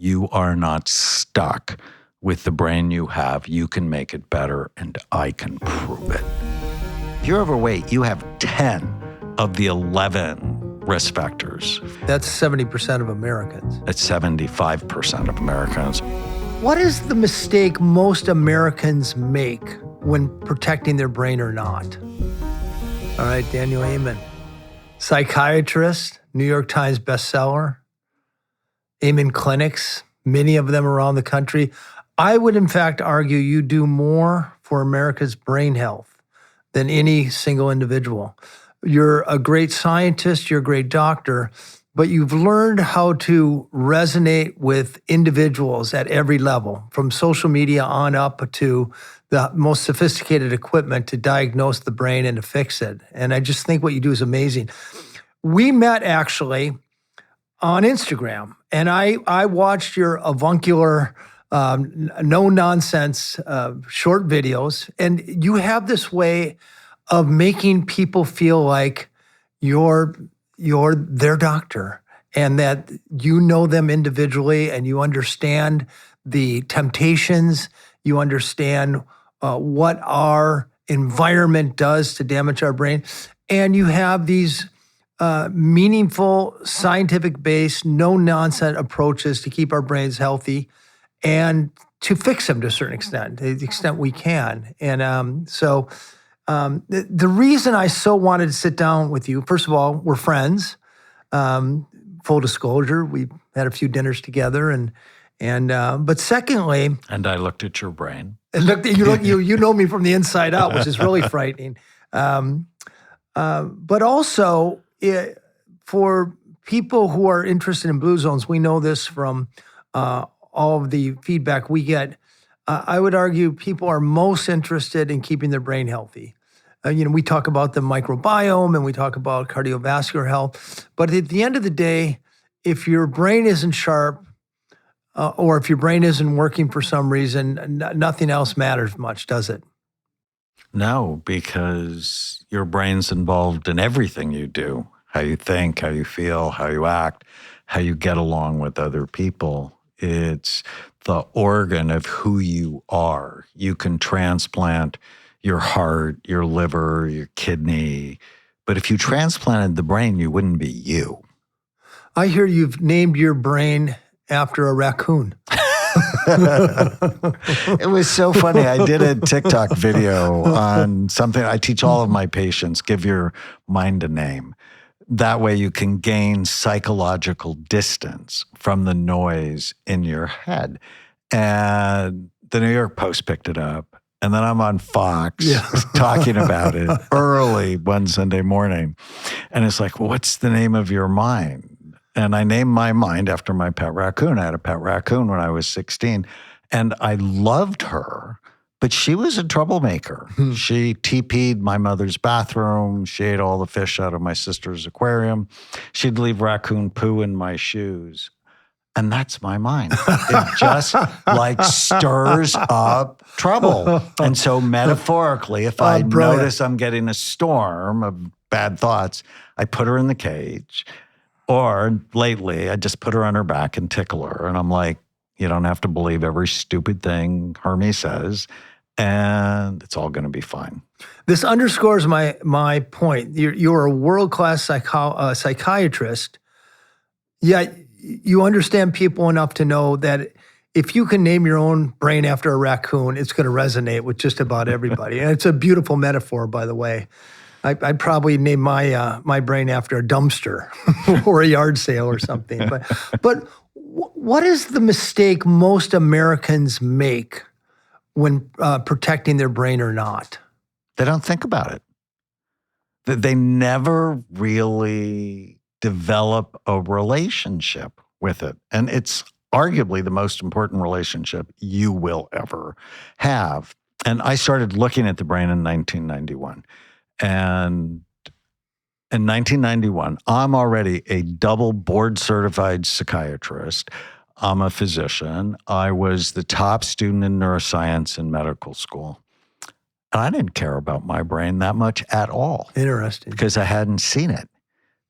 You are not stuck with the brain you have. You can make it better, and I can prove it. If you're overweight, you have 10 of the 11 risk factors. That's 70% of Americans. That's 75% of Americans. What is the mistake most Americans make when protecting their brain or not? All right, Daniel Amen. Psychiatrist, New York Times bestseller, Amen clinics, many of them around the country. I would, in fact, argue you do more for America's brain health than any single individual. You're a great scientist, you're a great doctor, but you've learned how to resonate with individuals at every level, from social media on up to the most sophisticated equipment to diagnose the brain and to fix it. And I just think what you do is amazing. We met actually on Instagram, and I watched your avuncular, no-nonsense short videos, and you have this way of making people feel like you're their doctor and that you know them individually and you understand the temptations, you understand what our environment does to damage our brain, and you have these meaningful, scientific-based, no-nonsense approaches to keep our brains healthy and to fix them to a certain extent, to the extent we can. And the reason I so wanted to sit down with you, first of all, we're friends. Full disclosure, we had a few dinners together, but secondly, and I looked at your brain. You know me from the inside out, which is really frightening. But also, for people who are interested in Blue Zones, we know this from all of the feedback we get. I would argue people are most interested in keeping their brain healthy. We talk about the microbiome and we talk about cardiovascular health. But at the end of the day, if your brain isn't sharp or if your brain isn't working for some reason, nothing else matters much, does it? No, because your brain's involved in everything you do. How you think, how you feel, how you act, how you get along with other people. It's the organ of who you are. You can transplant your heart, your liver, your kidney. But if you transplanted the brain, you wouldn't be you. I hear you've named your brain after a raccoon. It was so funny. I did a TikTok video on something. I teach all of my patients, give your mind a name. That way you can gain psychological distance from the noise in your head. And the New York Post picked it up. And then I'm on Fox talking about it early one Sunday morning. And it's like, well, what's the name of your mind? And I named my mind after my pet raccoon. I had a pet raccoon when I was 16. And I loved her, but she was a troublemaker. She TP'd my mother's bathroom. She ate all the fish out of my sister's aquarium. She'd leave raccoon poo in my shoes. And that's my mind. It just stirs up trouble. And so metaphorically, if I notice I'm getting a storm of bad thoughts, I put her in the cage. Or lately, I just put her on her back and tickle her. And I'm like, you don't have to believe every stupid thing Hermie says. And it's all going to be fine. This underscores my point. You're a world-class psychiatrist, yet you understand people enough to know that if you can name your own brain after a raccoon, it's going to resonate with just about everybody. And it's a beautiful metaphor, by the way. I'd probably name my brain after a dumpster or a yard sale or something. But what is the mistake most Americans make when protecting their brain or not? They don't think about it. They never really develop a relationship with it. And it's arguably the most important relationship you will ever have. And I started looking at the brain in 1991. And in 1991, I'm already a double board-certified psychiatrist. I'm a physician. I was the top student in neuroscience in medical school. And I didn't care about my brain that much at all. Interesting. Because I hadn't seen it.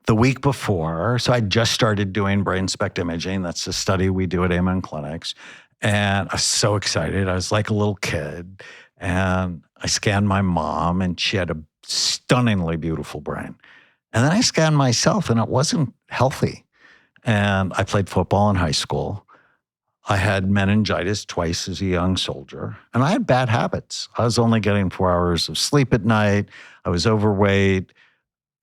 the week before, so I just started doing brain SPECT imaging. That's the study we do at Amen Clinics. And I was so excited. I was like a little kid. And I scanned my mom, and she had a stunningly beautiful brain. And then I scanned myself, and it wasn't healthy. And I played football in high school. I had meningitis twice as a young soldier, and I had bad habits. I was only getting 4 hours of sleep at night. I was overweight.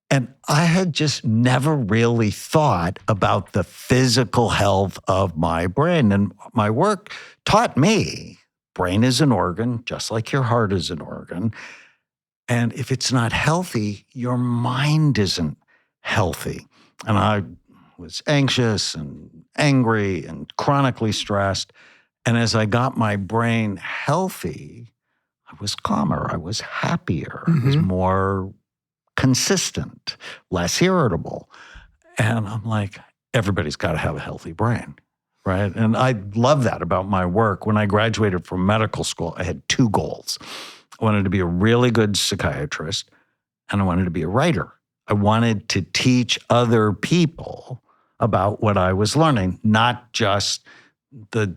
And I had just never really thought about the physical health of my brain. And my work taught me brain is an organ, just like your heart is an organ. And if it's not healthy, your mind isn't healthy. And I was anxious and angry and chronically stressed. And as I got my brain healthy, I was calmer, I was happier, I was more consistent, less irritable. And I'm like, everybody's got to have a healthy brain, right? And I love that about my work. When I graduated from medical school, I had 2 goals. I wanted to be a really good psychiatrist, and I wanted to be a writer. I wanted to teach other people about what I was learning, not just the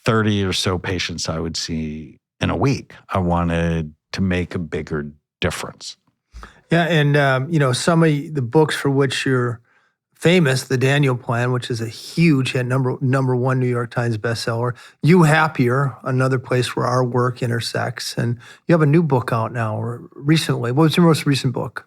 30 or so patients I would see in a week. I wanted to make a bigger difference. Yeah, and some of the books for which you're famous, The Daniel Plan, which is a huge hit, number one New York Times bestseller. You Happier, another place where our work intersects, and you have a new book out now recently. What was your most recent book?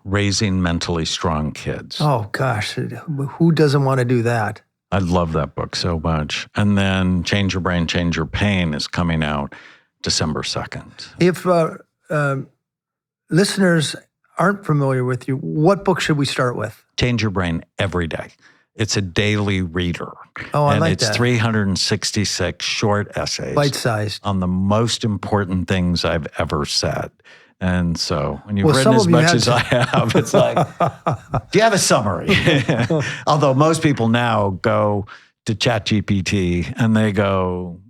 Raising Mentally Strong Kids. Oh gosh, who doesn't want to do that? I love that book so much. And then Change Your Brain, Change Your Pain is coming out December 2nd. If listeners aren't familiar with you, what book should we start with? Change Your Brain Every Day. It's a daily reader. Oh, I like that. And it's 366 short essays. Bite-sized. On the most important things I've ever said. And so when you've written as much as I have, it's like, do you have a summary? Although most people now go to ChatGPT and they go,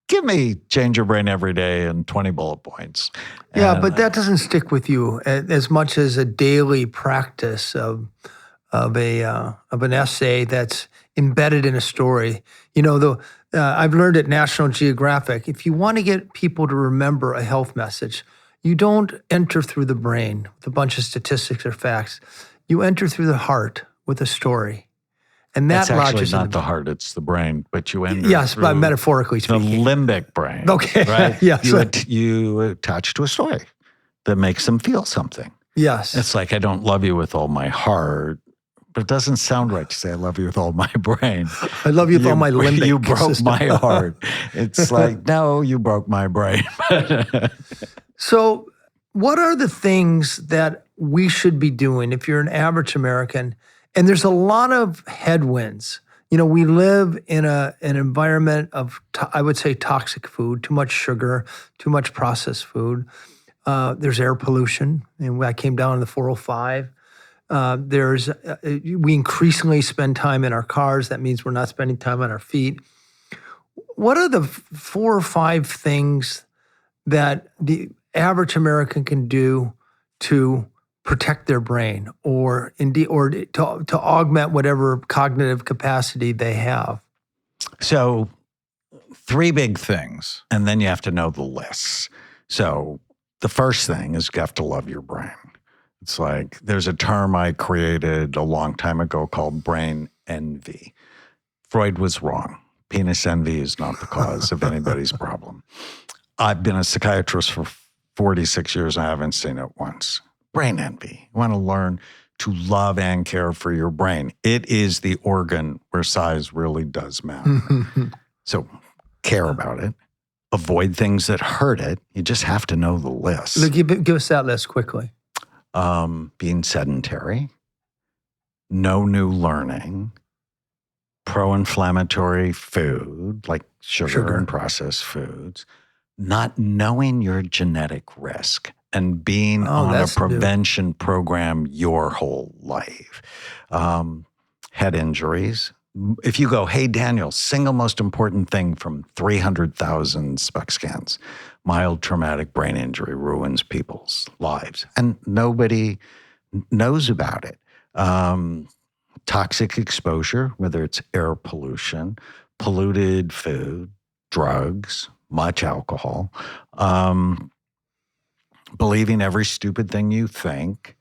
give me Change Your Brain Every Day and 20 bullet points. Yeah, but that doesn't stick with you as much as a daily practice of an essay that's embedded in a story. I've learned at National Geographic, if you want to get people to remember a health message, you don't enter through the brain with a bunch of statistics or facts. You enter through the heart with a story. And that's actually not the heart, it's the brain, but you enter yes, but metaphorically the speaking. limbic brain. Okay, right? yes. You attach to a story that makes them feel something. Yes. It's like, I don't love you with all my heart, but it doesn't sound right to say I love you with all my brain. I love you with all my limbic You broke system. my heart. It's like, no, you broke my brain. So what are the things that we should be doing if you're an average American? And there's a lot of headwinds. We live in an environment of, I would say, toxic food, too much sugar, too much processed food. There's air pollution. And I came down in the 405. We increasingly spend time in our cars. That means we're not spending time on our feet. What are the 4 or 5 things that the average American can do to protect their brain or to augment whatever cognitive capacity they have? So 3 big things, and then you have to know the lists. So the first thing is you have to love your brain. It's like, there's a term I created a long time ago called brain envy. Freud was wrong. Penis envy is not the cause of anybody's problem. I've been a psychiatrist for 46 years. I haven't seen it once. Brain envy. You want to learn to love and care for your brain. It is the organ where size really does matter. So care about it. Avoid things that hurt it. You just have to know the list. Look, give us that list quickly. Being sedentary, no new learning, pro-inflammatory food like sugar and processed foods, not knowing your genetic risk, and being on a prevention program your whole life. Head injuries. If you go, hey, Daniel, single most important thing from 300,000 SPECT scans, mild traumatic brain injury ruins people's lives. And nobody knows about it. Toxic exposure, whether it's air pollution, polluted food, drugs, much alcohol, believing every stupid thing you think,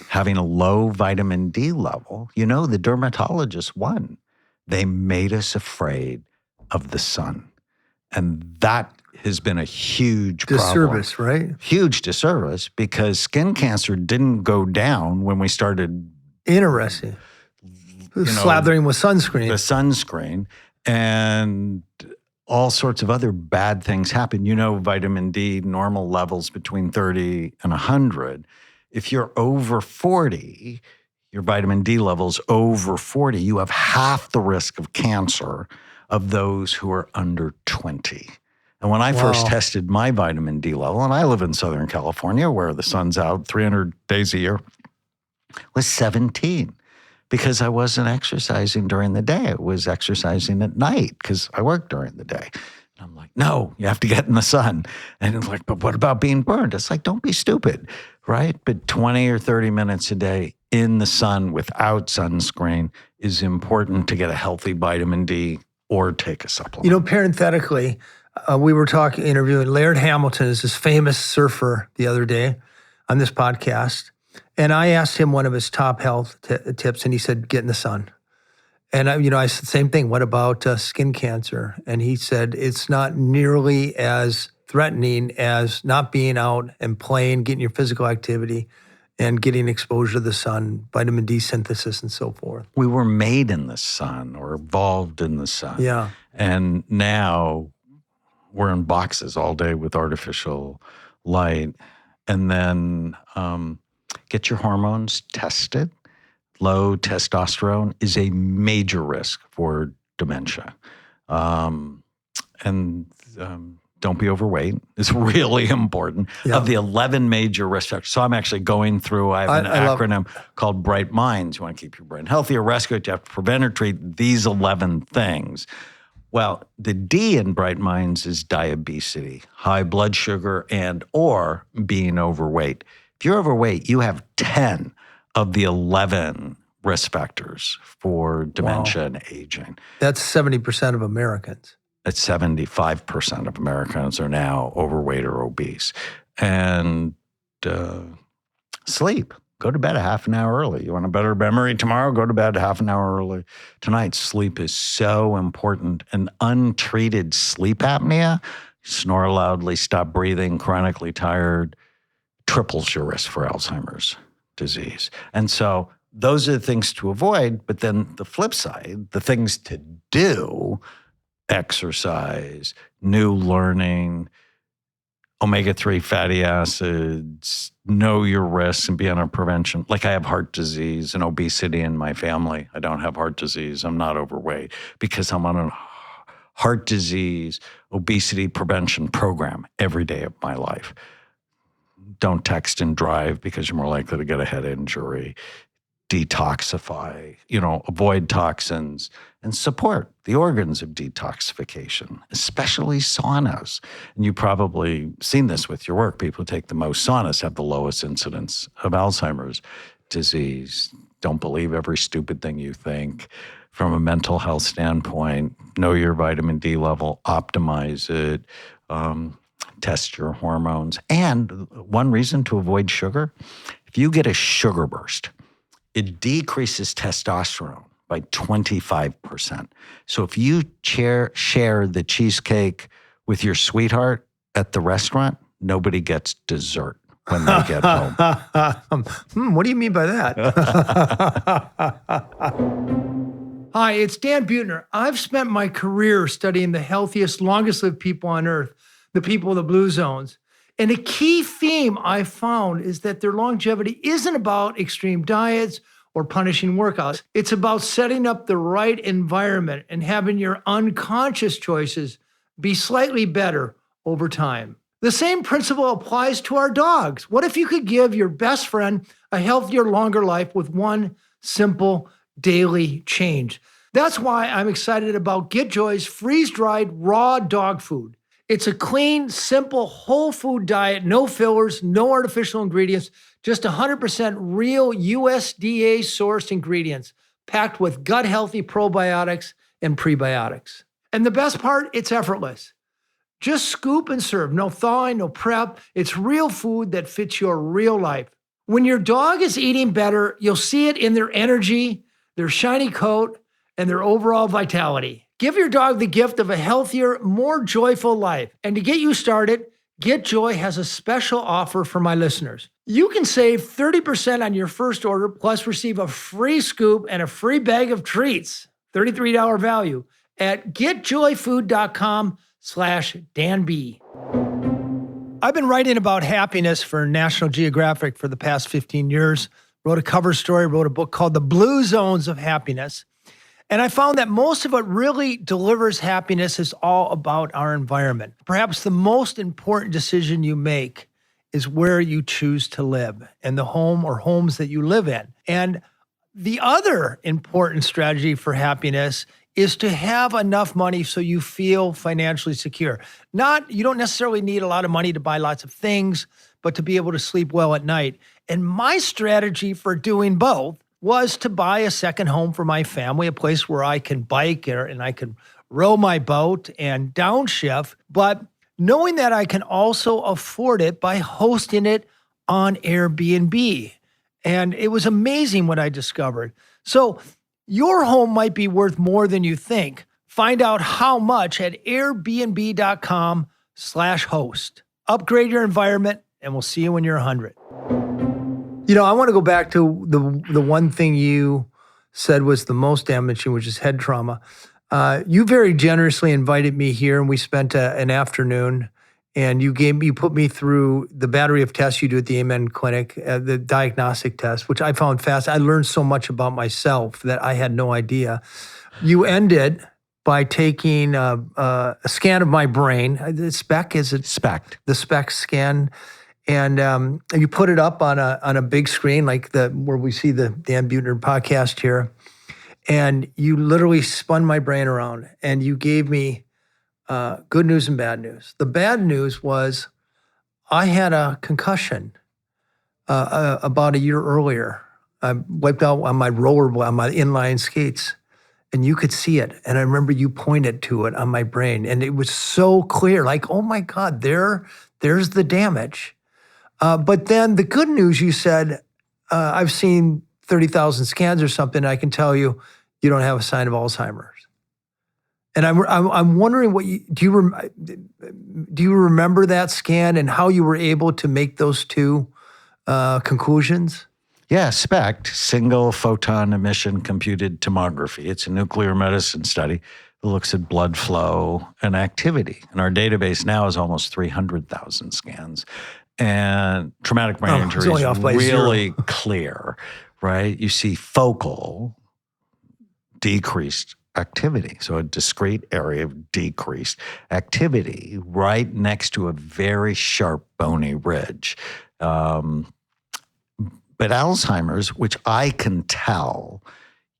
having a low vitamin D level. The dermatologist won. They made us afraid of the sun. And that has been a huge disservice, problem. right? Huge disservice, because skin cancer didn't go down when we started. Interesting. Slathering with sunscreen. The sunscreen, and all sorts of other bad things happen. Vitamin D, normal levels between 30 and 100. If you're over 40, your vitamin D levels over 40, you have half the risk of cancer of those who are under 20. And when I first tested my vitamin D level, and I live in Southern California where the sun's out 300 days a year, was 17. Because I wasn't exercising during the day. I was exercising at night because I work during the day. And I'm like, no, you have to get in the sun. And it's like, but what about being burned? It's like, don't be stupid, right? But 20 or 30 minutes a day in the sun without sunscreen is important to get a healthy vitamin D or take a supplement. Parenthetically, we were interviewing Laird Hamilton, is this famous surfer, the other day on this podcast. And I asked him one of his top health tips, and he said, get in the sun. And I said the same thing. What about skin cancer? And he said, it's not nearly as threatening as not being out and playing, getting your physical activity, and getting exposure to the sun, vitamin D synthesis, and so forth. We were made in the sun or evolved in the sun. Yeah. And now we're in boxes all day with artificial light. And then get your hormones tested. Low testosterone is a major risk for dementia. Don't be overweight is really important. Yeah. Of the 11 major risk factors. So I'm actually going through, I have an acronym called Bright Minds. You want to keep your brain healthy or rescue it, you have to prevent or treat these 11 things. Well, the D in Bright Minds is diabetes, high blood sugar, and or being overweight. If you're overweight, you have 10 of the 11 risk factors for dementia and aging. That's 70% of Americans. That's 75% of Americans are now overweight or obese. And sleep. Go to bed a half an hour early. You want a better memory tomorrow? Go to bed half an hour early tonight. Sleep is so important. And untreated sleep apnea, snore loudly, stop breathing, chronically tired, triples your risk for Alzheimer's disease. And so those are the things to avoid. But then the flip side, the things to do, exercise, new learning, omega-3 fatty acids, know your risks and be on a prevention. Like I have heart disease and obesity in my family. I don't have heart disease. I'm not overweight because I'm on a heart disease, obesity prevention program every day of my life. Don't text and drive because you're more likely to get a head injury. Detoxify, avoid toxins and support the organs of detoxification, especially saunas. And you've probably seen this with your work. People who take the most saunas have the lowest incidence of Alzheimer's disease. Don't believe every stupid thing you think. From a mental health standpoint, know your vitamin D level, optimize it, test your hormones. And one reason to avoid sugar, if you get a sugar burst, it decreases testosterone by 25%. So if you share the cheesecake with your sweetheart at the restaurant, nobody gets dessert when they get home. What do you mean by that? Hi, it's Dan Buettner. I've spent my career studying the healthiest, longest-lived people on earth, the people of the blue zones. And a key theme I found is that their longevity isn't about extreme diets or punishing workouts. It's about setting up the right environment and having your unconscious choices be slightly better over time. The same principle applies to our dogs. What if you could give your best friend a healthier, longer life with one simple daily change? That's why I'm excited about GetJoy's freeze-dried raw dog food. It's a clean, simple, whole food diet, no fillers, no artificial ingredients, just 100% real USDA sourced ingredients packed with gut healthy probiotics and prebiotics. And the best part, it's effortless. Just scoop and serve. No thawing, no prep. It's real food that fits your real life. When your dog is eating better, you'll see it in their energy, their shiny coat, and their overall vitality. Give your dog the gift of a healthier, more joyful life. And to get you started, GetJoy has a special offer for my listeners. You can save 30% on your first order, plus receive a free scoop and a free bag of treats, $33 value, at getjoyfood.com/DanB. I've been writing about happiness for National Geographic for the past 15 years. Wrote a cover story, wrote a book called The Blue Zones of Happiness. And I found that most of what really delivers happiness is all about our environment. Perhaps the most important decision you make is where you choose to live and the home or homes that you live in. And the other important strategy for happiness is to have enough money so you feel financially secure. You don't necessarily need a lot of money to buy lots of things, but to be able to sleep well at night. And my strategy for doing both was to buy a second home for my family, a place where I can bike and I can row my boat and downshift, but knowing that I can also afford it by hosting it on Airbnb. And it was amazing what I discovered. So your home might be worth more than you think. Find out how much at airbnb.com/host. Upgrade your environment, and we'll see you when you're 100. I want to go back to the one thing you said was the most damaging, which is head trauma. You very generously invited me here, and we spent an afternoon, and you put me through the battery of tests you do at the Amen Clinic, the diagnostic test, which I found fast. I learned so much about myself that I had no idea. You ended by taking a scan of my brain. The SPECT, is it? SPECT. The SPECT scan. And you put it up on a big screen, like where we see the Dan Buettner podcast here. And you literally spun my brain around, and you gave me good news and bad news. The bad news was I had a concussion about a year earlier. I wiped out on my rollerblade, on my inline skates, and you could see it. And I remember you pointed to it on my brain, and it was so clear, like, oh my God, there's the damage. But then the good news, you said, I've seen 30,000 scans or something, and I can tell you, you don't have a sign of Alzheimer's. And I'm wondering do you remember that scan and how you were able to make those two conclusions? Yeah, SPECT, single photon emission computed tomography. It's a nuclear medicine study that looks at blood flow and activity. And our database now is almost 300,000 scans. And traumatic brain injury is really clear, right? You see focal decreased activity. So a discrete area of decreased activity right next to a very sharp bony ridge. But Alzheimer's, which I can tell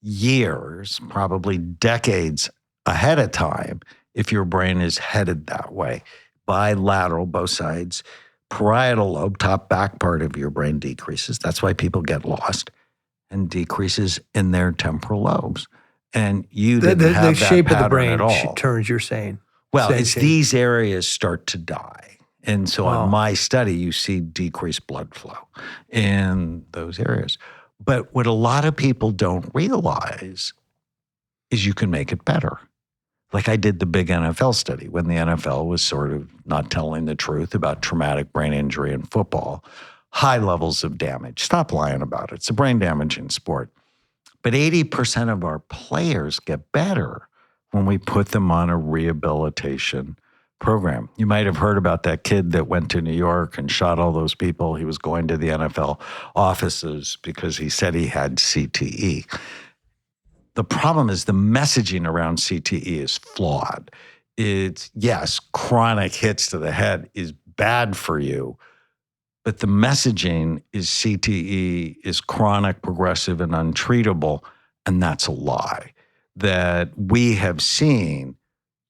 years, probably decades ahead of time, if your brain is headed that way, bilateral, both sides, parietal lobe, top back part of your brain decreases. That's why people get lost, and decreases in their temporal lobes. And you didn't have the shape that of the brain at all. turns, you're saying. Well, it's these areas start to die. And so in my study, you see decreased blood flow in those areas. But what a lot of people don't realize is you can make it better. Like I did the big NFL study when the NFL was sort of not telling the truth about traumatic brain injury in football, high levels of damage. Stop lying about it. It's a brain damaging sport. But 80% of our players get better when we put them on a rehabilitation program. You might have heard about that kid that went to New York and shot all those people. He was going to the NFL offices because he said he had CTE. The problem is the messaging around CTE is flawed. It's, yes, chronic hits to the head is bad for you, but the messaging is CTE is chronic, progressive, and untreatable, and that's a lie. That we have seen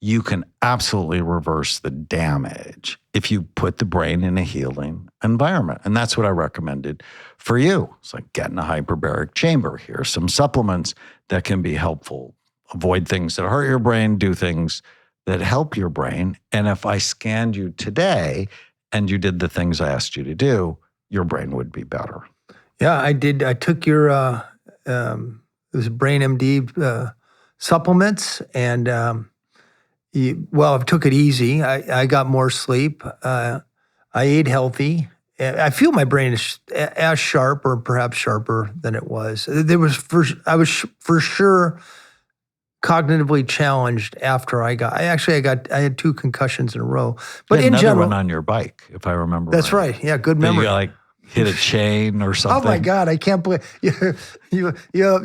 you can absolutely reverse the damage if you put the brain in a healing environment. And that's what I recommended for you. It's like get in a hyperbaric chamber. Here are some supplements that can be helpful. Avoid things that hurt your brain, do things that help your brain. And if I scanned you today and you did the things I asked you to do, your brain would be better. Yeah, I did. I took your, it was Brain MD supplements, and I took it easy. I got more sleep. I ate healthy. I feel my brain is as sharp, or perhaps sharper than it was. I was for sure cognitively challenged after I had 2 concussions in a row. But you had in another general, one on your bike, if I remember. That's right. Yeah, good memory. You like hit a chain or something. Oh my God, I can't believe you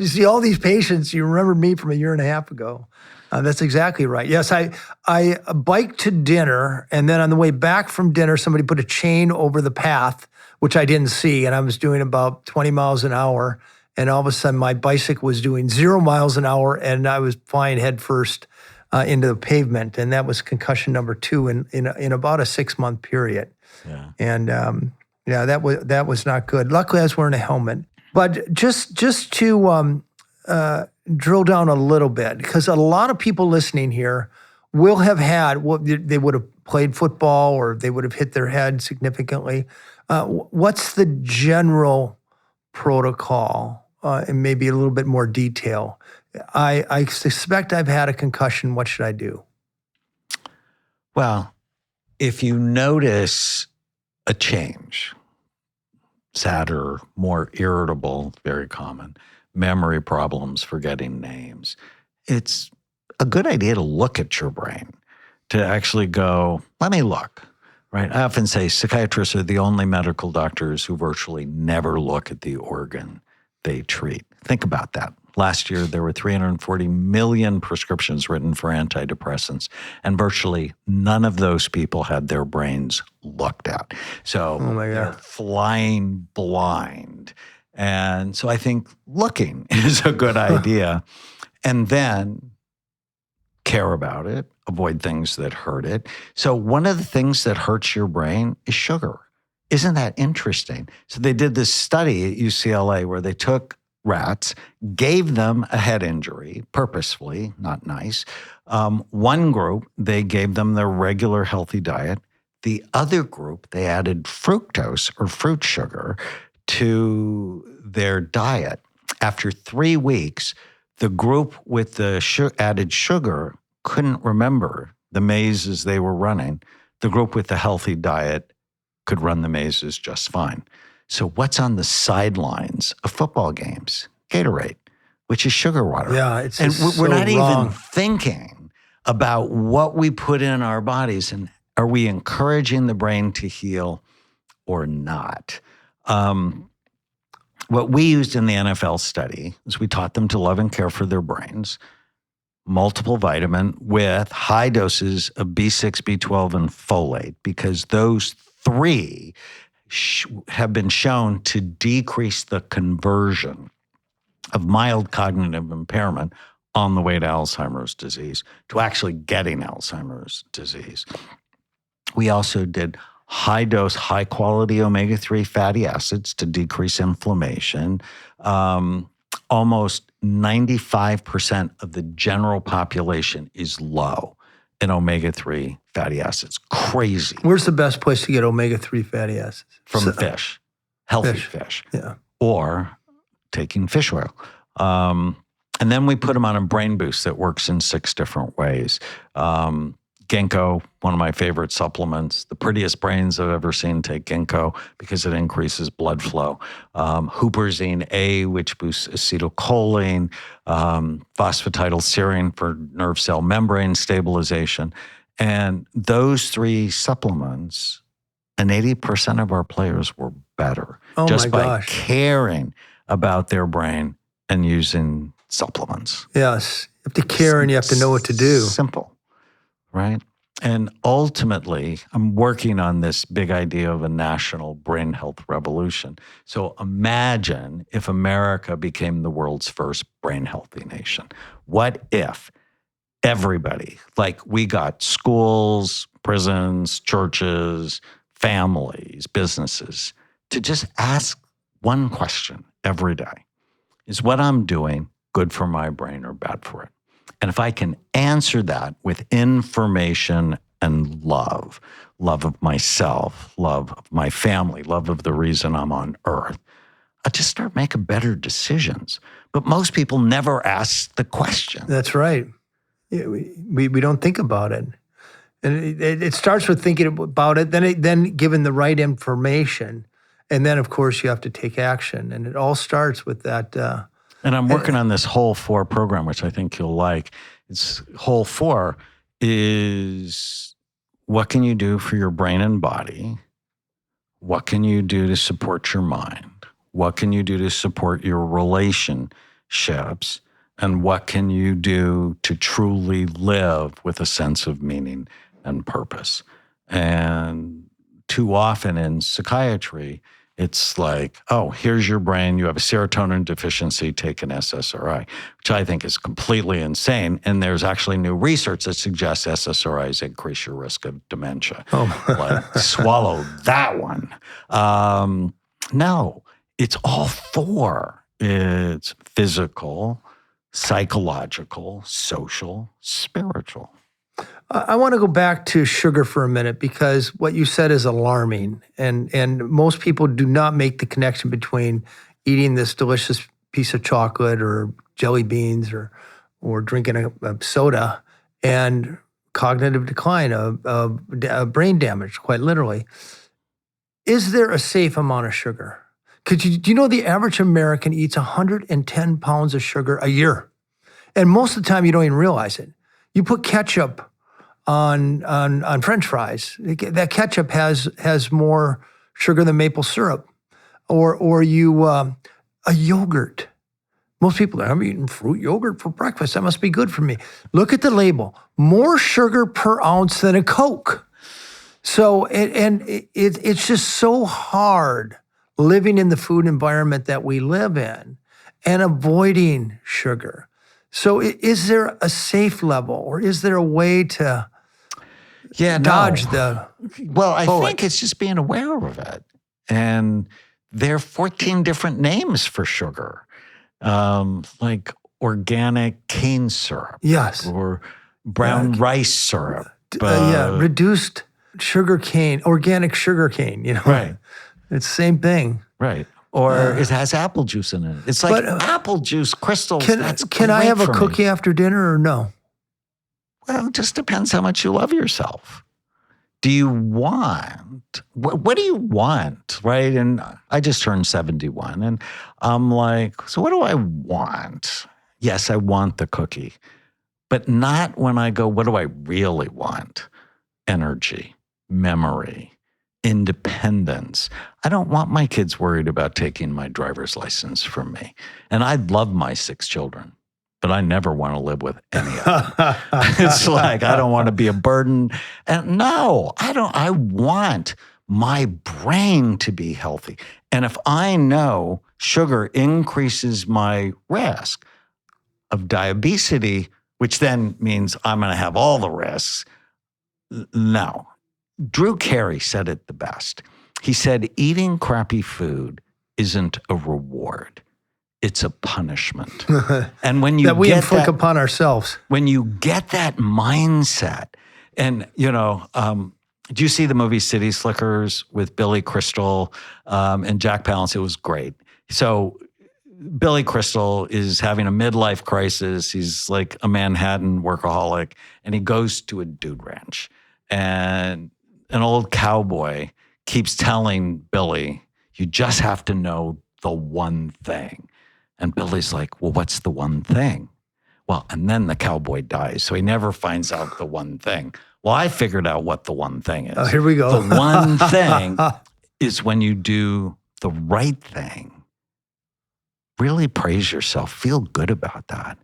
see all these patients. You remember me from a year and a half ago. That's exactly right. Yes, I biked to dinner, and then on the way back from dinner, somebody put a chain over the path, which I didn't see, and I was doing about 20 miles an hour, and all of a sudden my bicycle was doing 0 miles an hour, and I was flying head first into the pavement, and that was concussion number 2 in about a 6-month period. Yeah. And that was not good. Luckily, I was wearing a helmet. But just to drill down a little bit, because a lot of people listening here will have had they would have played football, or they would have hit their head significantly. What's the general protocol, and maybe a little bit more detail? I suspect I've had a concussion. What should I do? Well, if you notice a change, sadder, more irritable, very common, memory problems, forgetting names, it's a good idea to look at your brain, to actually go, let me look, right? I often say psychiatrists are the only medical doctors who virtually never look at the organ they treat. Think about that. Last year, there were 340 million prescriptions written for antidepressants, and virtually none of those people had their brains looked at. So they're flying blind. And so I think looking is a good idea. And then care about it, avoid things that hurt it. So one of the things that hurts your brain is sugar. Isn't that interesting? So they did this study at UCLA where they took rats, gave them a head injury purposefully, not nice. One group, they gave them their regular healthy diet. The other group, they added fructose or fruit sugar to their diet. After 3 weeks, the group with the added sugar couldn't remember the mazes they were running. The group with the healthy diet could run the mazes just fine. So what's on the sidelines of football games? Gatorade, which is sugar water. Yeah, it's and we're not wrong. even thinking about what we put in our bodies, and are we encouraging the brain to heal or not? What we used in the NFL study is we taught them to love and care for their brains, multiple vitamin with high doses of B6, B12, and folate, because those 3 have been shown to decrease the conversion of mild cognitive impairment on the way to Alzheimer's disease, to actually getting Alzheimer's disease. We also did high-dose, high-quality omega-3 fatty acids to decrease inflammation. Almost 95% of the general population is low in omega-3 fatty acids. Crazy. Where's the best place to get omega-3 fatty acids? From fish, healthy fish. Yeah. Or taking fish oil. And then we put them on a brain boost that works in 6 different ways. Ginkgo, one of my favorite supplements. The prettiest brains I've ever seen take ginkgo because it increases blood flow. Huperzine A, which boosts acetylcholine. Phosphatidylserine for nerve cell membrane stabilization. And those 3 supplements, and 80% of our players were better just by caring about their brain and using supplements. Yes. You have to care and you have to know what to do. Simple, right? And ultimately, I'm working on this big idea of a national brain health revolution. So imagine if America became the world's first brain healthy nation. What if everybody. Like we got schools, prisons, churches, families, businesses to just ask one question every day. Is what I'm doing good for my brain or bad for it? And if I can answer that with information and love of myself, love of my family, love of the reason I'm on earth, I just start making better decisions. But most people never ask the question. That's right. Yeah, we don't think about it. And it starts with thinking about it, then given the right information. And then, of course, you have to take action. And it all starts with that. And I'm working on this Whole 4 program, which I think you'll like. It's Whole 4 is what can you do for your brain and body? What can you do to support your mind? What can you do to support your relationships? And what can you do to truly live with a sense of meaning and purpose? And too often in psychiatry, it's like, oh, here's your brain. You have a serotonin deficiency, take an SSRI, which I think is completely insane. And there's actually new research that suggests SSRIs increase your risk of dementia. Like, swallow that one. No, it's all 4. It's physical, psychological, social, spiritual. I want to go back to sugar for a minute because what you said is alarming. And most people do not make the connection between eating this delicious piece of chocolate or jelly beans or drinking a soda and cognitive decline of brain damage, quite literally. Is there a safe amount of sugar? Do you know the average American eats 110 pounds of sugar a year? And most of the time you don't even realize it. You put ketchup on French fries. That ketchup has more sugar than maple syrup. Or you a yogurt. Most people are, I'm eating fruit yogurt for breakfast. That must be good for me. Look at the label. More sugar per ounce than a Coke. So it's just so hard living in the food environment that we live in and avoiding sugar. So is there a safe level or is there a way to dodge the Well, I bullet? think it's just being aware of it. And there are 14 different names for sugar, like organic cane syrup. Yes. Or brown rice syrup. Reduced sugar cane, organic sugar cane, Right. It's the same thing. Right. Or it has apple juice in it. It's like apple juice crystals. Can I have a cookie after dinner or no? Well, it just depends how much you love yourself. Do you want, what do you want, right? And I just turned 71 and I'm like, so what do I want? Yes, I want the cookie, but not when I go, what do I really want? Energy, memory, independence. I don't want my kids worried about taking my driver's license from me. And I love my 6 children, but I never want to live with any of them. It's like, I don't want to be a burden. And no, I don't. I want my brain to be healthy. And if I know sugar increases my risk of diabetes, which then means I'm going to have all the risks, no. Drew Carey said it the best. He said, eating crappy food isn't a reward. It's a punishment. And when you that we get inflict that, upon ourselves. when you get that mindset, and do you see the movie City Slickers with Billy Crystal and Jack Palance? It was great. So Billy Crystal is having a midlife crisis. He's like a Manhattan workaholic, and he goes to a dude ranch. And an old cowboy keeps telling Billy, you just have to know the one thing. And Billy's like, well, what's the one thing? Well, and then the cowboy dies, so he never finds out the one thing. Well, I figured out what the one thing is. Oh, here we go. The one thing is when you do the right thing, really praise yourself, feel good about that,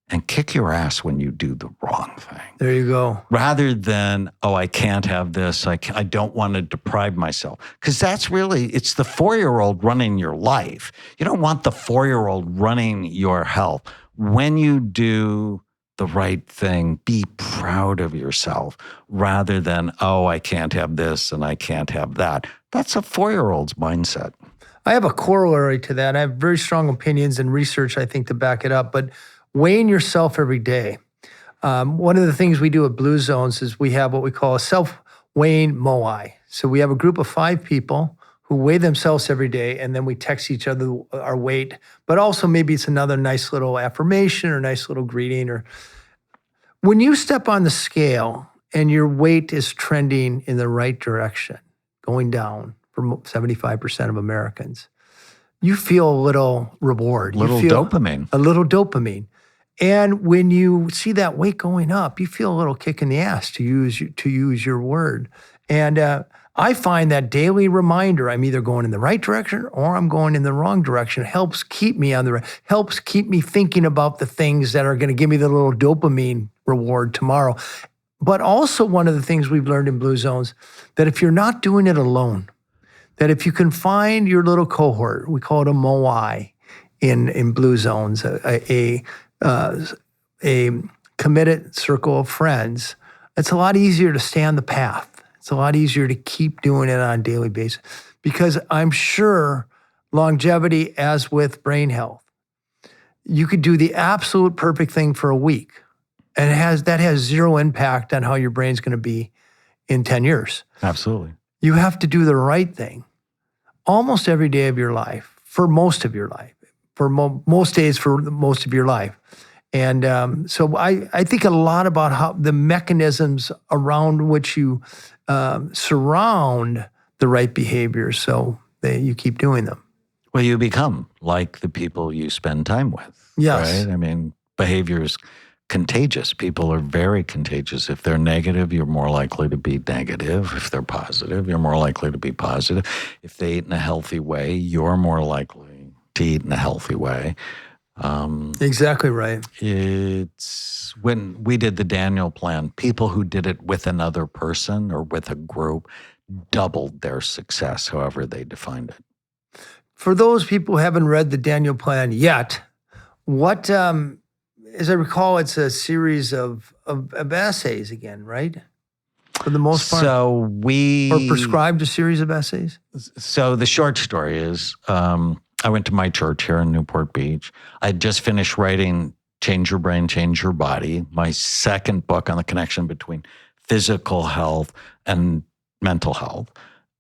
and kick your ass when you do the wrong thing. There you go. Rather than, oh, I can't have this. I don't want to deprive myself. Because that's really, it's the 4-year-old running your life. You don't want the 4-year-old running your health. When you do the right thing. Be proud of yourself rather than, oh, I can't have this and I can't have that. That's a 4-year-old's mindset. I have a corollary to that. I have very strong opinions and research, I think, to back it up. But weighing yourself every day. One of the things we do at Blue Zones is we have what we call a self-weighing MOI. So we have a group of 5 people who weigh themselves every day, and then we text each other our weight. But also maybe it's another nice little affirmation or nice little greeting. Or when you step on the scale and your weight is trending in the right direction, going down for 75% of Americans, you feel a little reward. A little dopamine. A little dopamine. And when you see that weight going up, you feel a little kick in the ass, to use your word. And I find that daily reminder, I'm either going in the right direction or I'm going in the wrong direction, helps keep me helps keep me thinking about the things that are going to give me the little dopamine reward tomorrow. But also one of the things we've learned in Blue Zones, that if you're not doing it alone, that if you can find your little cohort, we call it a MOI in Blue Zones, a committed circle of friends, it's a lot easier to stay on the path. It's a lot easier to keep doing it on a daily basis, because I'm sure longevity, as with brain health, you could do the absolute perfect thing for a week, and that has zero impact on how your brain's going to be in 10 years. Absolutely. You have to do the right thing almost every day of your life, for most of your life, for most days for most of your life. And so I think a lot about how the mechanisms around which you surround the right behaviors so that you keep doing them. Well, you become like the people you spend time with. Yes. Right? I mean, behavior is contagious. People are very contagious. If they're negative, you're more likely to be negative. If they're positive, you're more likely to be positive. If they eat in a healthy way, you're more likely to eat in a healthy way. Exactly right. It's when we did the Daniel plan, people who did it with another person or with a group doubled their success, however they defined it. For those people who haven't read the Daniel plan yet, what, as I recall, it's a series of essays again, right? For the most part. So or prescribed a series of essays? So the short story is, I went to my church here in Newport Beach. I had just finished writing Change Your Brain, Change Your Body, my second book on the connection between physical health and mental health.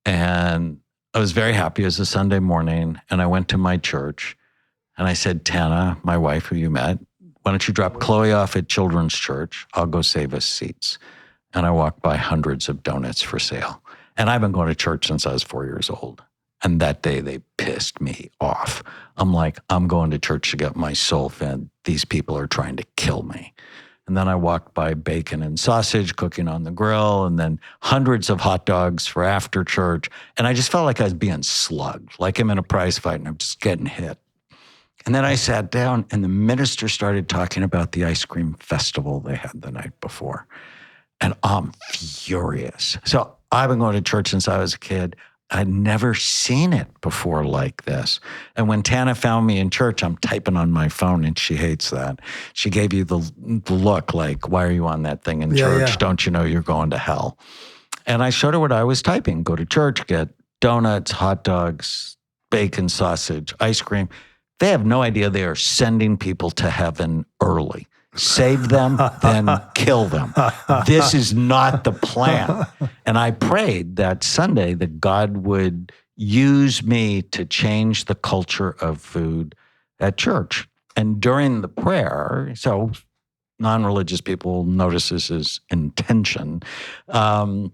And I was very happy. It was a Sunday morning, and I went to my church, and I said, Tana, my wife who you met, why don't you drop Chloe off at Children's Church? I'll go save us seats. And I walked by hundreds of donuts for sale. And I've been going to church since I was 4 years old. And that day they pissed me off. I'm like, I'm going to church to get my soul fed. These people are trying to kill me. And then I walked by bacon and sausage cooking on the grill, and then hundreds of hot dogs for after church. And I just felt like I was being slugged, like I'm in a prize fight and I'm just getting hit. And then I sat down, and the minister started talking about the ice cream festival they had the night before. And I'm furious. So I've been going to church since I was a kid. I'd never seen it before like this. And when Tana found me in church, I'm typing on my phone, and she hates that. She gave you the look like, why are you on that thing in church? Yeah. Don't you know you're going to hell? And I showed her what I was typing. Go to church, get donuts, hot dogs, bacon, sausage, ice cream. They have no idea they are sending people to heaven early. Save them, then kill them. This is not the plan. And I prayed that Sunday that God would use me to change the culture of food at church. And during the prayer, so non-religious people notice this as intention. I'm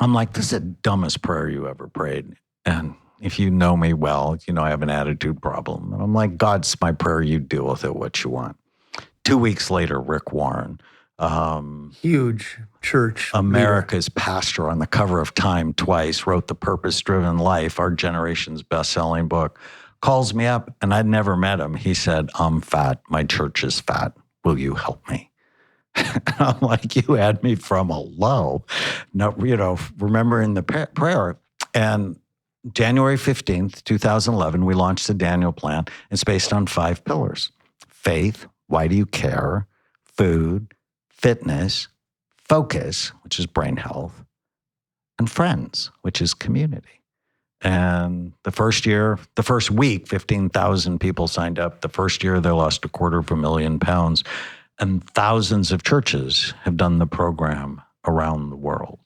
like, this is the dumbest prayer you ever prayed. And if you know me well, you know I have an attitude problem. And I'm like, God's my prayer, you deal with it what you want. 2 weeks later, Rick Warren, huge church, America's pastor, on the cover of Time twice, wrote The Purpose-Driven Life, our generation's best-selling book, calls me up, and I'd never met him. He said, I'm fat. My church is fat. Will you help me? I'm like, you had me from a low. No, remember in the prayer. And January 15th, 2011, we launched the Daniel Plan. It's based on 5 pillars: faith. Why do you care? food, fitness, focus, which is brain health, and friends, which is community. And the first week, 15,000 people signed up. The first year, they lost £250,000. And thousands of churches have done the program around the world.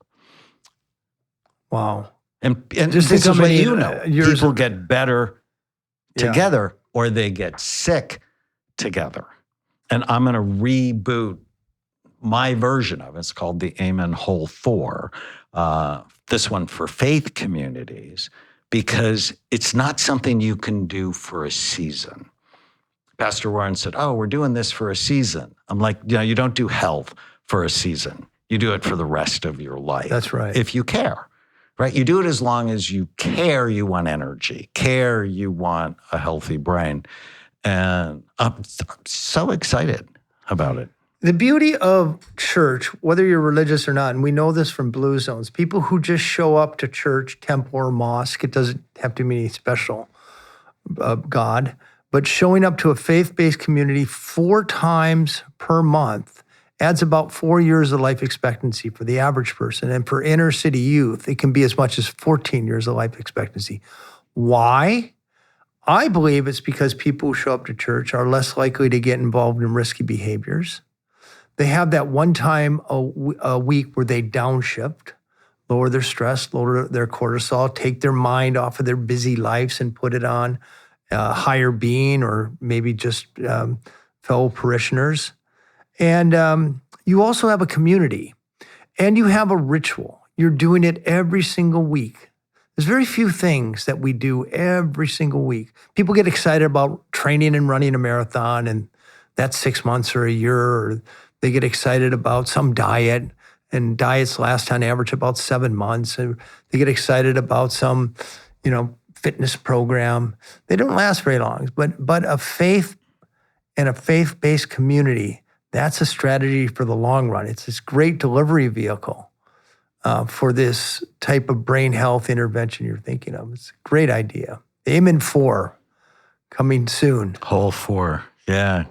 Wow. And Just this think is how what many you know. years- People get better Yeah. together or they get sick together. And I'm going to reboot my version of it. It's called the Amen Whole 4. This one for faith communities, because it's not something you can do for a season. Pastor Warren said, "Oh, we're doing this for a season." I'm like, you don't do health for a season. You do it for the rest of your life. That's right. If you care, right? You do it as long as you care, you want energy, care, you want a healthy brain. And I'm so excited about it. The beauty of church, whether you're religious or not, and we know this from Blue Zones, people who just show up to church, temple, or mosque, it doesn't have to be any special God, but showing up to a faith-based community 4 times per month adds about 4 years of life expectancy for the average person. And for inner city youth, it can be as much as 14 years of life expectancy. Why? I believe it's because people who show up to church are less likely to get involved in risky behaviors. They have that one time a week where they downshift, lower their stress, lower their cortisol, take their mind off of their busy lives and put it on a higher being or maybe just fellow parishioners. And you also have a community and you have a ritual. You're doing it every single week. There's very few things that we do every single week. People get excited about training and running a marathon, and that's 6 months or a year, or they get excited about some diet, and diets last on average about 7 months. And they get excited about some, fitness program. They don't last very long. But a faith and a faith-based community, that's a strategy for the long run. It's this great delivery vehicle for this type of brain health intervention you're thinking of. It's a great idea. Amen 4 coming soon. Whole 4, yeah.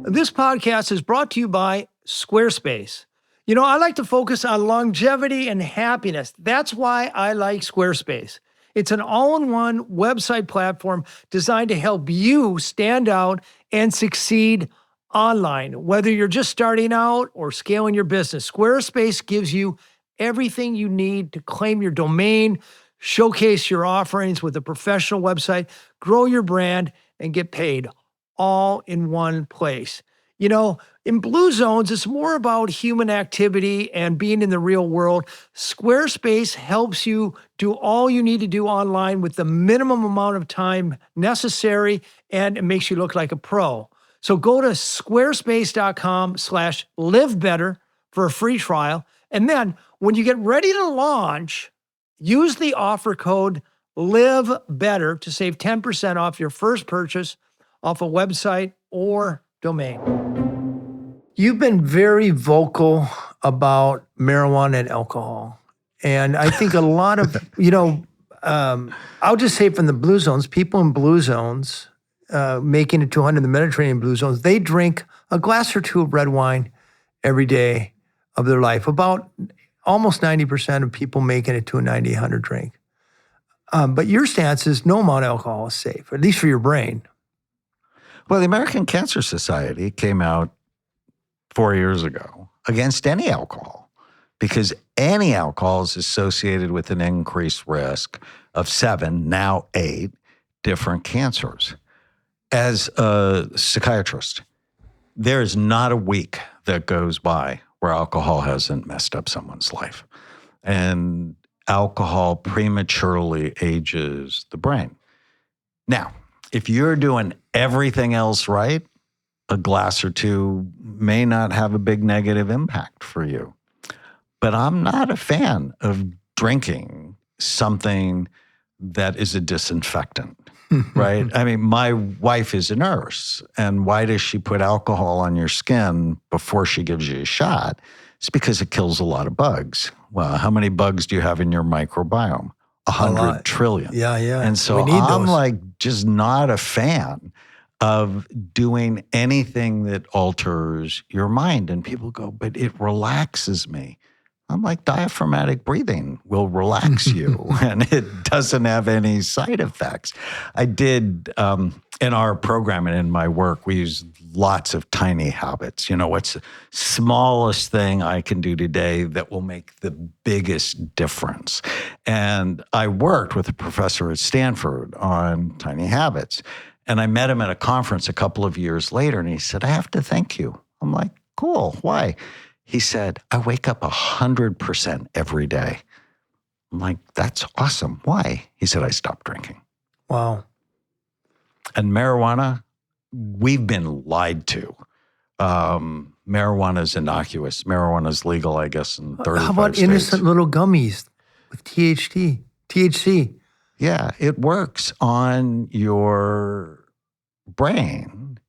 This podcast is brought to you by Squarespace. I like to focus on longevity and happiness. That's why I like Squarespace. It's an all-in-one website platform designed to help you stand out and succeed online. Whether you're just starting out or scaling your business, Squarespace gives you everything you need to claim your domain, showcase your offerings with a professional website, grow your brand, and get paid all in one place. In Blue Zones, it's more about human activity and being in the real world. Squarespace helps you do all you need to do online with the minimum amount of time necessary, and it makes you look like a pro. So go to squarespace.com/livebetter for a free trial. And then when you get ready to launch, use the offer code LIVEBETTER to save 10% off your first purchase off a website or domain. You've been very vocal about marijuana and alcohol. And I think a lot of, I'll just say from the Blue Zones, people in Blue Zones, making it to 100 in the Mediterranean Blue Zones, they drink a glass or two of red wine every day of their life. About almost 90% of people making it to a 90, 100 drink. But your stance is no amount of alcohol is safe, at least for your brain. Well, the American Cancer Society came out 4 years ago against any alcohol because any alcohol is associated with an increased risk of 7, now 8 different cancers. As a psychiatrist, there is not a week that goes by where alcohol hasn't messed up someone's life. And alcohol prematurely ages the brain. Now, if you're doing everything else right, a glass or two may not have a big negative impact for you. But I'm not a fan of drinking something that is a disinfectant, right? I mean, my wife is a nurse, and why does she put alcohol on your skin before she gives you a shot? It's because it kills a lot of bugs. Well, how many bugs do you have in your microbiome? 100 trillion. Yeah. And so I'm like just not a fan of doing anything that alters your mind. And people go, but it relaxes me. I'm like, diaphragmatic breathing will relax you and it doesn't have any side effects. I did, in our program and in my work, we use lots of tiny habits. What's the smallest thing I can do today that will make the biggest difference? And I worked with a professor at Stanford on tiny habits. And I met him at a conference a couple of years later, and he said, I have to thank you. I'm like, cool, why? He said, I wake up 100% every day. I'm like, that's awesome. Why? He said, I stopped drinking. Wow. And marijuana, we've been lied to. Marijuana is innocuous. Marijuana is legal, I guess, in 35 How about states. innocent little gummies with THC? Yeah, it works on your brain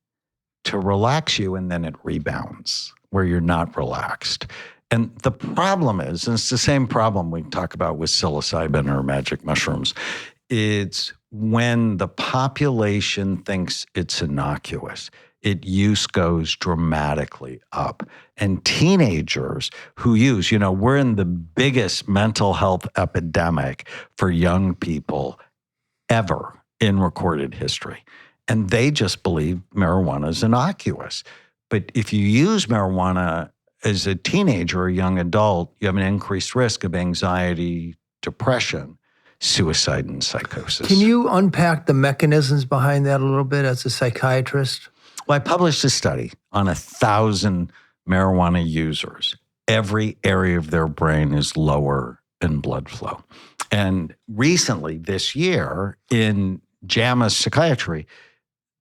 to relax you, and then it rebounds where you're not relaxed. And the problem is, and it's the same problem we talk about with psilocybin or magic mushrooms, it's when the population thinks it's innocuous, use goes dramatically up. And teenagers who use, we're in the biggest mental health epidemic for young people ever in recorded history. And they just believe marijuana is innocuous. But if you use marijuana as a teenager or a young adult, you have an increased risk of anxiety, depression, suicide, and psychosis. Can you unpack the mechanisms behind that a little bit as a psychiatrist? Well, I published a study on 1,000 marijuana users. Every area of their brain is lower in blood flow. And recently, this year, in JAMA Psychiatry,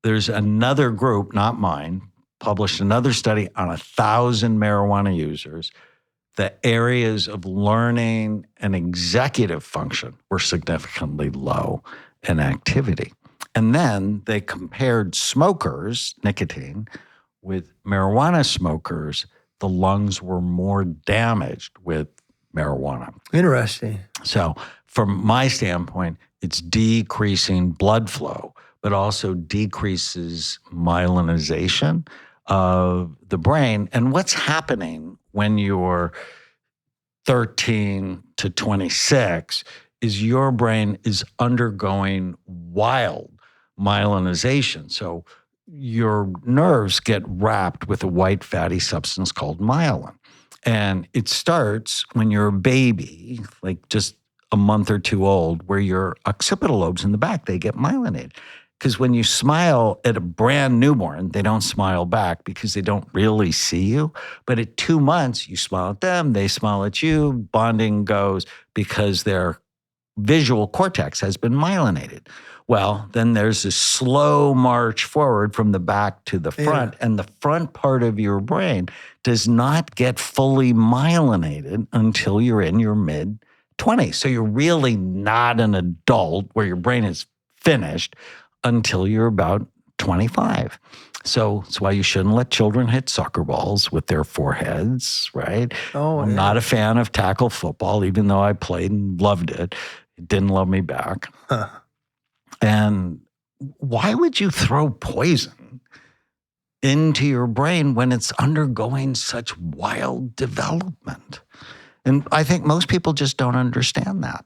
there's another group, not mine, published another study on 1,000 marijuana users. The areas of learning and executive function were significantly low in activity. And then they compared smokers, nicotine, with marijuana smokers. The lungs were more damaged with marijuana. Interesting. So from my standpoint, it's decreasing blood flow, but also decreases myelinization of the brain. And what's happening when you're 13 to 26 is your brain is undergoing wild myelinization. So your nerves get wrapped with a white fatty substance called myelin. And it starts when you're a baby, like just a month or two old, where your occipital lobes in the back, they get myelinated. Because when you smile at a brand newborn, they don't smile back because they don't really see you. But at 2 months, you smile at them, they smile at you, bonding goes because their visual cortex has been myelinated. Well, then there's a slow march forward from the back to the front, and the front part of your brain does not get fully myelinated until you're in your mid-20s. So you're really not an adult where your brain is finished until you're about 25. So that's why you shouldn't let children hit soccer balls with their foreheads, right? I'm not a fan of tackle football, even though I played and loved it. It didn't love me back. Huh. And why would you throw poison into your brain when it's undergoing such wild development? And I think most people just don't understand that.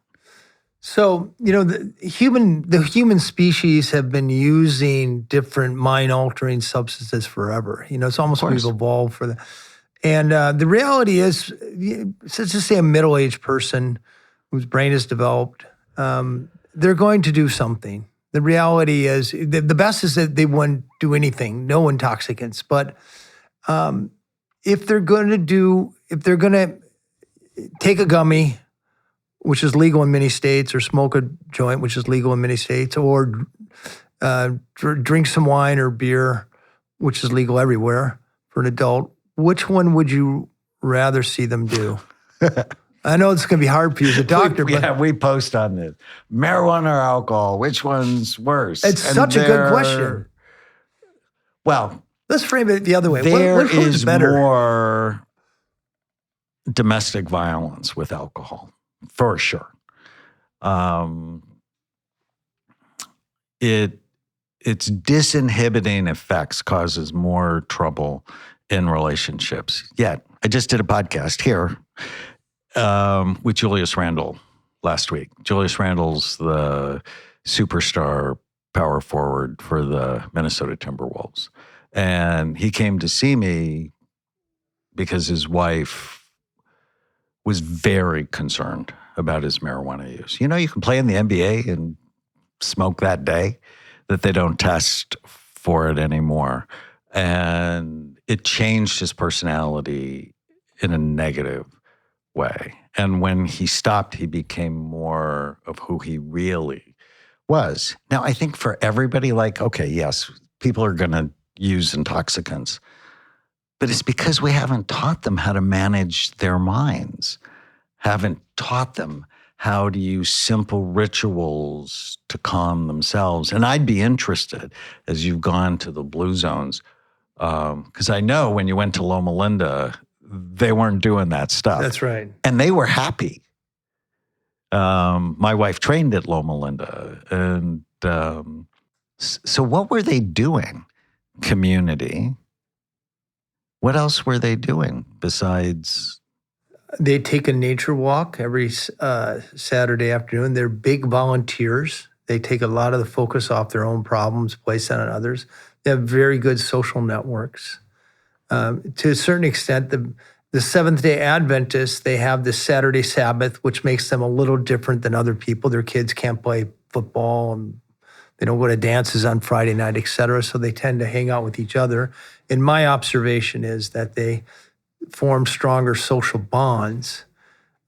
So, the human species have been using different mind-altering substances forever. It's almost like we've evolved for that. And the reality is, let's just say a middle-aged person whose brain is developed, they're going to do something. The reality is, the best is that they wouldn't do anything, no intoxicants. But if they're going to take a gummy, which is legal in many states, or smoke a joint, which is legal in many states, or drink some wine or beer, which is legal everywhere for an adult, which one would you rather see them do? I know it's going to be hard for you as a doctor. but we post on this. Marijuana or alcohol, which one's worse? It's such a good question. Well, let's frame it the other way. There which one's is better? more domestic violence with alcohol, for sure. It its disinhibiting effects causes more trouble in relationships. Yet, I just did a podcast here with Julius Randle last week. Julius Randle's the superstar power forward for the Minnesota Timberwolves. And he came to see me because his wife was very concerned about his marijuana use. You know, you can play in the NBA and smoke that day, that they don't test for it anymore. And it changed his personality in a negative way. And when he stopped, he became more of who he really was. Now, I think for everybody, like, okay, yes, people are going to use intoxicants, but it's because we haven't taught them how to manage their minds, haven't taught them how to use simple rituals to calm themselves. And I'd be interested, as you've gone to the blue zones, because I know when you went to Loma Linda, they weren't doing that stuff. That's right. And they were happy. My wife trained at Loma Linda. And so what were they doing? Community. What else were they doing besides? They take a nature walk every Saturday afternoon. They're big volunteers. They take a lot of the focus off their own problems, place it on others. They have very good social networks. To a certain extent, the Seventh-day Adventists, they have the Saturday Sabbath, which makes them a little different than other people. Their kids can't play football, and they don't go to dances on Friday night, et cetera, so they tend to hang out with each other. And my observation is that they form stronger social bonds.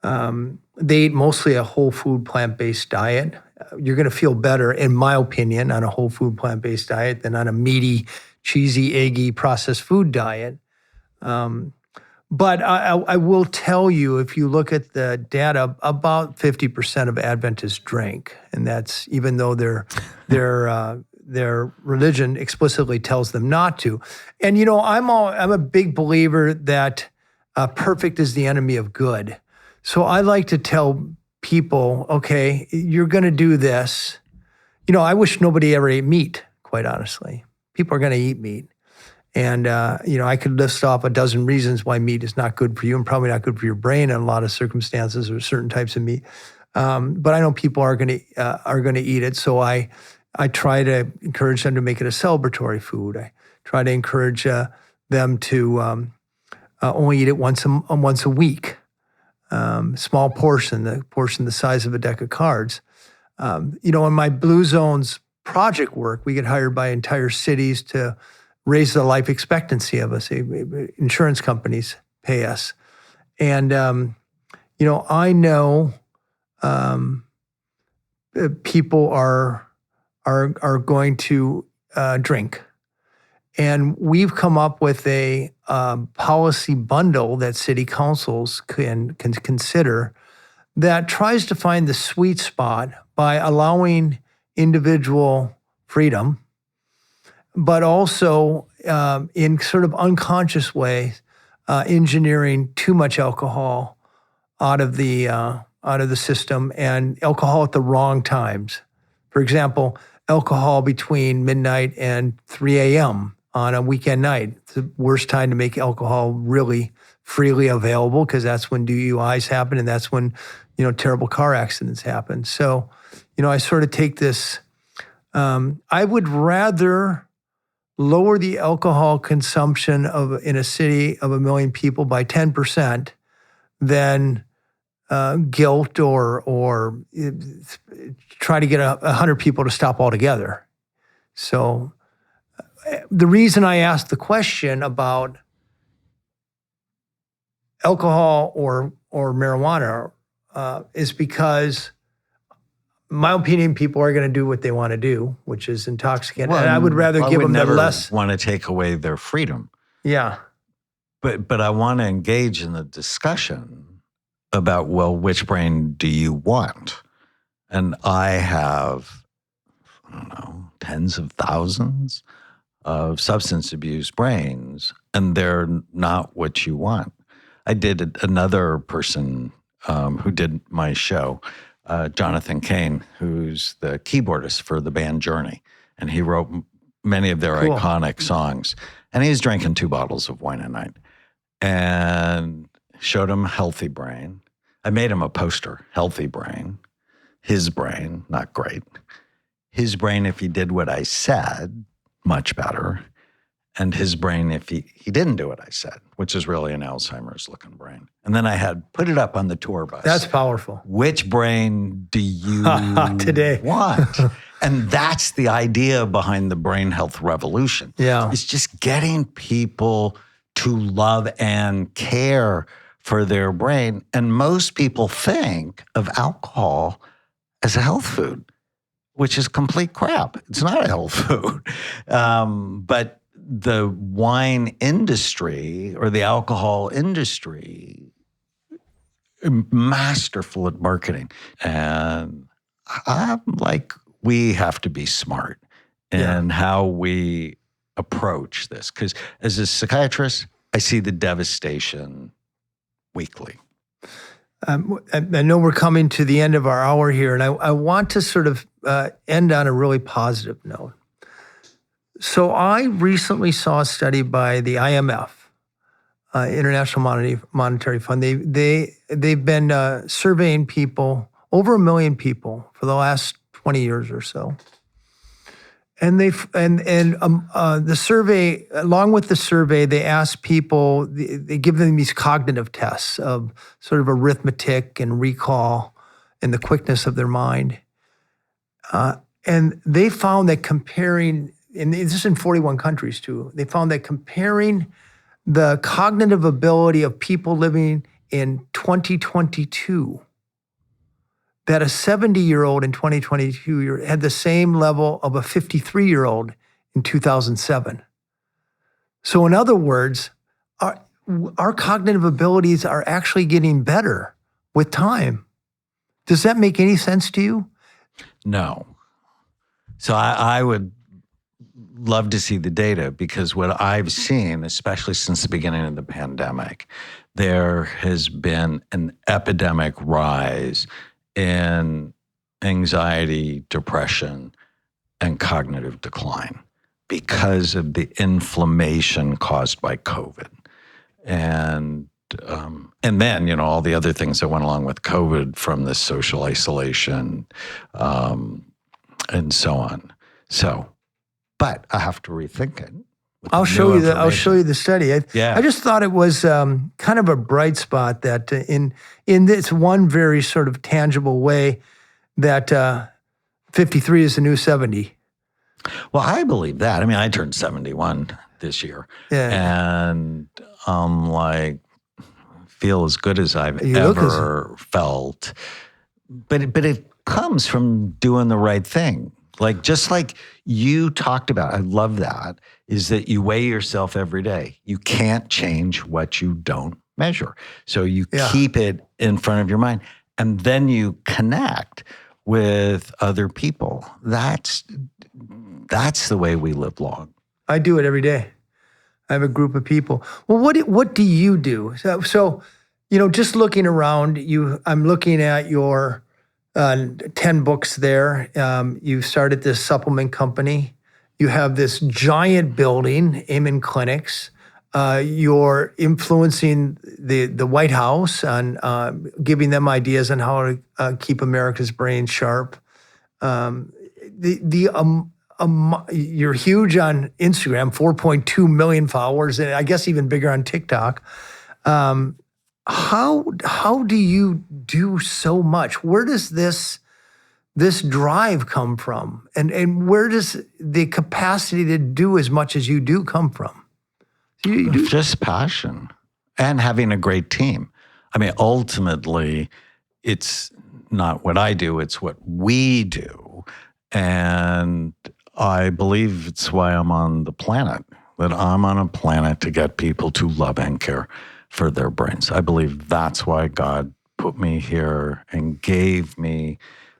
They eat mostly a whole food, plant-based diet. You're going to feel better, in my opinion, on a whole food, plant-based diet than on a meaty, cheesy, eggy, processed food diet. But I will tell you, if you look at the data, about 50% of Adventists drink, and that's even though their religion explicitly tells them not to. And you know, I'm a big believer that perfect is the enemy of good. So I like to tell people, okay, you're going to do this. You know, I wish nobody ever ate meat, quite honestly. People are going to eat meat. And, you know, I could list off a dozen reasons why meat is not good for you and probably not good for your brain in a lot of circumstances or certain types of meat. But I know people are going to eat it. So I try to encourage them to make it a celebratory food. I try to encourage them to only eat it once a week. Small portion, the portion the size of a deck of cards. You know, in my Blue Zones project work, we get hired by entire cities to raise the life expectancy of us. Insurance companies pay us. And, you know, I know people are going to drink. And we've come up with a policy bundle that city councils can consider that tries to find the sweet spot by allowing individual freedom, but also in sort of unconscious ways, engineering too much alcohol out of the system, and alcohol at the wrong times. For example, alcohol between midnight and 3 a.m. on a weekend night. It's the worst time to make alcohol really freely available because that's when DUIs happen and that's when, you know, terrible car accidents happen. So, you know, I sort of take this, I would rather lower the alcohol consumption in a city of 1 million people by 10% than guilt or try to get 100 people to stop altogether. So the reason I asked the question about alcohol or marijuana is because, in my opinion, people are going to do what they want to do, which is intoxicant. Well, and I would rather give them the less. Want to take away their freedom. Yeah. But I want to engage in the discussion about, well, which brain do you want? And I have, I don't know, tens of thousands of substance abuse brains, and they're not what you want. I did another person who did my show, Jonathan Cain, who's the keyboardist for the band Journey. and he wrote many of their Cool. iconic songs. And he's drinking 2 bottles of wine a night. And showed him Healthy Brain. I made him a poster, Healthy Brain. His brain, not great. His brain, if he did what I said, much better. And his brain, if he didn't do what I said, which is really an Alzheimer's looking brain. And then I had put it up on the tour bus. That's powerful. Which brain do you Today want? And that's the idea behind the brain health revolution. Yeah. It's just getting people to love and care for their brain. And most people think of alcohol as a health food, which is complete crap. It's not a health food. But the wine industry or the alcohol industry, masterful at marketing. And I'm like, we have to be smart in how we approach this. Because as a psychiatrist, I see the devastation weekly. I know we're coming to the end of our hour here, and I want to sort of end on a really positive note. So I recently saw a study by the IMF, International Monetary Fund. They've been surveying people, over 1 million people, for the last 20 years or so. And the survey, along with the survey, they ask people, they give them these cognitive tests of sort of arithmetic and recall and the quickness of their mind. And they found that comparing, and this is in 41 countries too, they found that comparing the cognitive ability of people living in 2022, that a 70-year-old in 2022 had the same level of a 53-year-old in 2007. So in other words, our cognitive abilities are actually getting better with time. Does that make any sense to you? No. So I would love to see the data, because what I've seen, especially since the beginning of the pandemic, there has been an epidemic rise in anxiety, depression, and cognitive decline because of the inflammation caused by COVID. And then, you know, all the other things that went along with COVID, from the social isolation and so on. So, but I have to rethink it. I'll show you the study. Yeah. I just thought it was kind of a bright spot that in this one very sort of tangible way that 53 is the new 70. Well, I believe that. I mean, I turned 71 this year. Yeah. And I'm like, feel as good as I've ever felt. But it comes from doing the right thing. Like, just like you talked about, I love that, is that you weigh yourself every day. You can't change what you don't measure. So you keep it in front of your mind, and then you connect with other people. That's the way we live long. I do it every day. I have a group of people. Well, what do you do? So you know, just looking around, I'm looking at your 10 books there. You started this supplement company. You have this giant building, Amen Clinics. You're influencing the White House on giving them ideas on how to keep America's brain sharp. You're huge on Instagram, 4.2 million followers, and I guess even bigger on TikTok. How do you do so much? Where does this drive come from? And where does the capacity to do as much as you do come from? Just passion and having a great team. I mean, ultimately, it's not what I do, it's what we do. And I believe it's why I'm on the planet, that I'm on a planet to get people to love and care for their brains. I believe that's why God put me here and gave me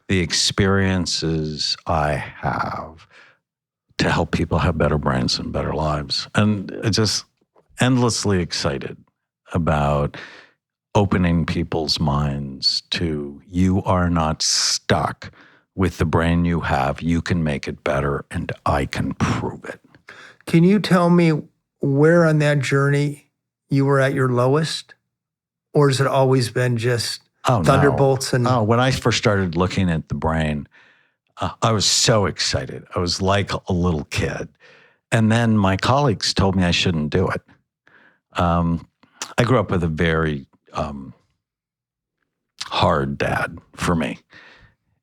the experiences I have to help people have better brains and better lives. And it's just endlessly excited about opening people's minds to, you are not stuck with the brain you have, you can make it better, and I can prove it. Can you tell me where on that journey you were at your lowest? Or has it always been just thunderbolts? No. When I first started looking at the brain, I was so excited. I was like a little kid. And then my colleagues told me I shouldn't do it. I grew up with a very hard dad for me.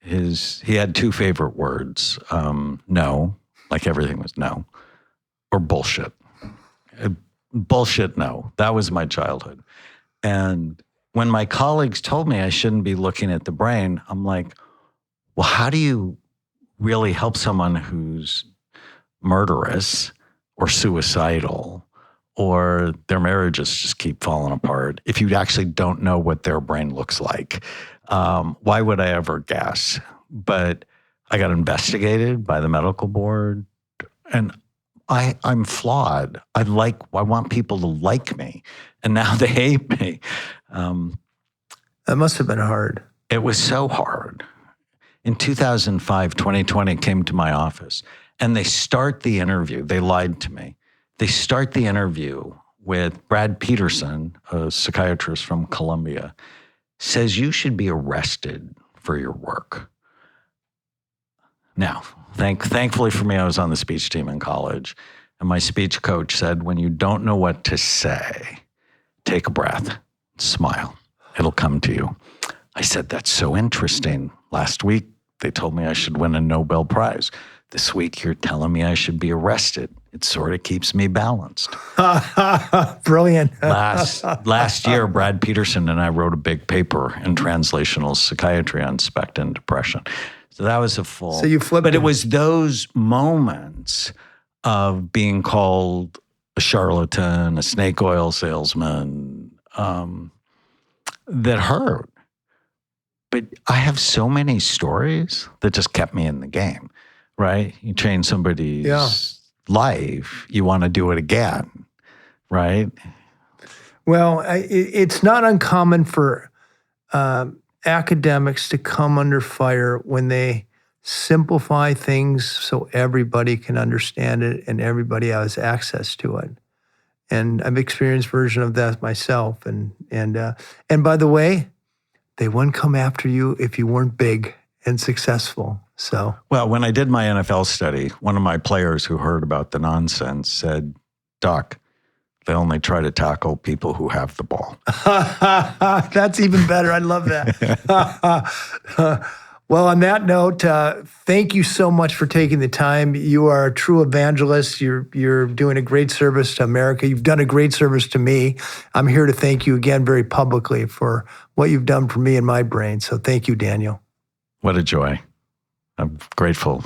He had two favorite words, no, like everything was no, or bullshit. Bullshit, no. That was my childhood. And when my colleagues told me I shouldn't be looking at the brain, I'm like, well, how do you really help someone who's murderous or suicidal or their marriages just keep falling apart if you actually don't know what their brain looks like? Why would I ever guess? But I got investigated by the medical board, and I'm flawed. I want people to like me, and now they hate me. That must have been hard. It was so hard. In 2005, 2020 came to my office, and they start the interview. They lied to me. They start the interview with Brad Peterson, a psychiatrist from Columbia, says you should be arrested for your work. Now, thankfully for me, I was on the speech team in college, and my speech coach said, when you don't know what to say, take a breath, smile. It'll come to you. I said, that's so interesting. Last week, they told me I should win a Nobel Prize. This week, you're telling me I should be arrested. It sort of keeps me balanced. Brilliant. Last year, Brad Peterson and I wrote a big paper in translational psychiatry on SPECT and depression. So that was a full. So you flipped But it. it was those moments of being called a charlatan, a snake oil salesman, that hurt. But I have so many stories that just kept me in the game, right? You change somebody's life, you want to do it again, right? Well, it's not uncommon for academics to come under fire when they simplify things so everybody can understand it and everybody has access to it. And I've experienced a version of that myself. And by the way, they wouldn't come after you if you weren't big and successful. So, well, when I did my NFL study, one of my players who heard about the nonsense said, Doc, they only try to tackle people who have the ball. That's even better. I love that. Well, on that note, thank you so much for taking the time. You are a true evangelist. You're doing a great service to America. You've done a great service to me. I'm here to thank you again very publicly for what you've done for me and my brain. So thank you, Daniel. What a joy. I'm grateful.